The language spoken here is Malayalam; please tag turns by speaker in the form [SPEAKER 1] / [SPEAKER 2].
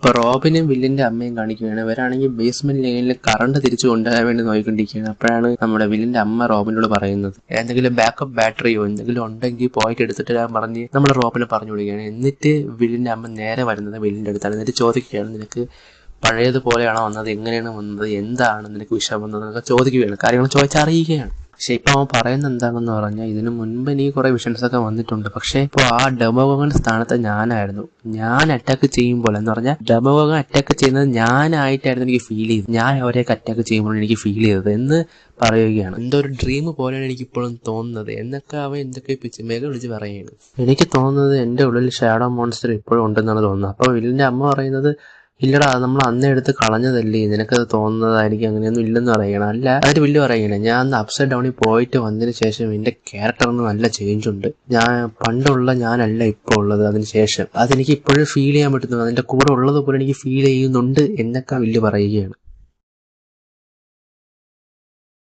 [SPEAKER 1] ഇപ്പൊ റോബിനും വില്ലിന്റെ അമ്മയും കാണിക്കുകയാണ്. ഇവരാണെങ്കിൽ ബേസ്മെന്റ് ലൈനിൽ കറണ്ട് തിരിച്ചു കൊണ്ടുപോകാൻ വേണ്ടി നോക്കിക്കൊണ്ടിരിക്കുകയാണ്. അപ്പോഴാണ് നമ്മുടെ വില്ലിന്റെ അമ്മ റോബിനോട് പറയുന്നത് എന്തെങ്കിലും ബാക്കപ്പ് ബാറ്ററിയോ എന്തെങ്കിലും ഉണ്ടെങ്കിൽ പോയിട്ട് എടുത്തിട്ട് ഞാൻ പറഞ്ഞ് നമ്മുടെ റോബിനെ പറഞ്ഞു വിടുകയാണ്. എന്നിട്ട് വില്ലിന്റെ അമ്മ നേരെ വരുന്നത് വില്ലിന്റെ അടുത്താണ്. എന്നിട്ട് ചോദിക്കുകയാണ്, നിനക്ക് പഴയതുപോലെയാണോ വന്നത്, എങ്ങനെയാണ് വന്നത്, എന്താണ് നിനക്ക് വിഷയം വന്നത് എന്നൊക്കെ ചോദിക്കുകയാണ്. കാര്യങ്ങൾ ചോദിച്ചറിയുകയാണ്. പക്ഷെ ഇപ്പൊ അവൻ പറയുന്നത് എന്താണെന്ന് പറഞ്ഞാൽ, ഇതിനു മുൻപ് എനിക്ക് കുറെ വിഷൻസ് ഒക്കെ വന്നിട്ടുണ്ട്, പക്ഷെ ഇപ്പോൾ ആ ഡെമോഗോഗൻ സ്ഥാനത്ത് ഞാനായിരുന്നു. ഞാൻ അറ്റാക്ക് ചെയ്യുമ്പോൾ എന്ന് പറഞ്ഞാൽ ഡെമോഗോഗൻ അറ്റാക്ക് ചെയ്യുന്നത് ഞാനായിട്ടായിരുന്നു എനിക്ക് ഫീൽ ചെയ്തത്. ഞാൻ അവരെയൊക്കെ അറ്റാക്ക് ചെയ്യുമ്പോൾ എനിക്ക് ഫീൽ ചെയ്തത് എന്ന് പറയുകയാണ്. എന്തോ ഒരു ഡ്രീം പോലെയാണ് എനിക്ക് ഇപ്പോഴും തോന്നുന്നത് എന്നൊക്കെ അവൻ എന്തൊക്കെ പിച്ചുമേഘ വിളിച്ച് പറയുകയാണ്. എനിക്ക് തോന്നുന്നത് എൻ്റെ ഉള്ളിൽ ഷാഡോ മോൺസ്റ്റർ ഇപ്പോഴും ഉണ്ടെന്നാണ് തോന്നുന്നത്. അപ്പോൾ വില്ലിന്റെ അമ്മ പറയുന്നത്, ഇല്ലടാ, അത് നമ്മൾ അന്ന് എടുത്ത് കളഞ്ഞതല്ലേ, നിനക്കത് തോന്നുന്നതായിരിക്കും, അങ്ങനെയൊന്നും ഇല്ലെന്ന് പറയണം. അല്ല, അതിന് വലിയ പറയണേ, ഞാൻ അന്ന് അപ്സൈഡ് ഡൗണിൽ പോയിട്ട് വന്നതിന് ശേഷം എൻ്റെ ക്യാരക്ടറിന് നല്ല ചേഞ്ച് ഉണ്ട്. ഞാൻ പണ്ടുള്ള ഞാനല്ല ഇപ്പോൾ ഉള്ളത്. അതിന് ശേഷം അതെനിക്ക് ഇപ്പോഴും ഫീൽ ചെയ്യാൻ പറ്റുന്നു. അതിൻ്റെ കൂടെ ഉള്ളതുപോലെ എനിക്ക് ഫീൽ ചെയ്യുന്നുണ്ട് എന്നൊക്കെ വലിയ പറയുകയാണ്.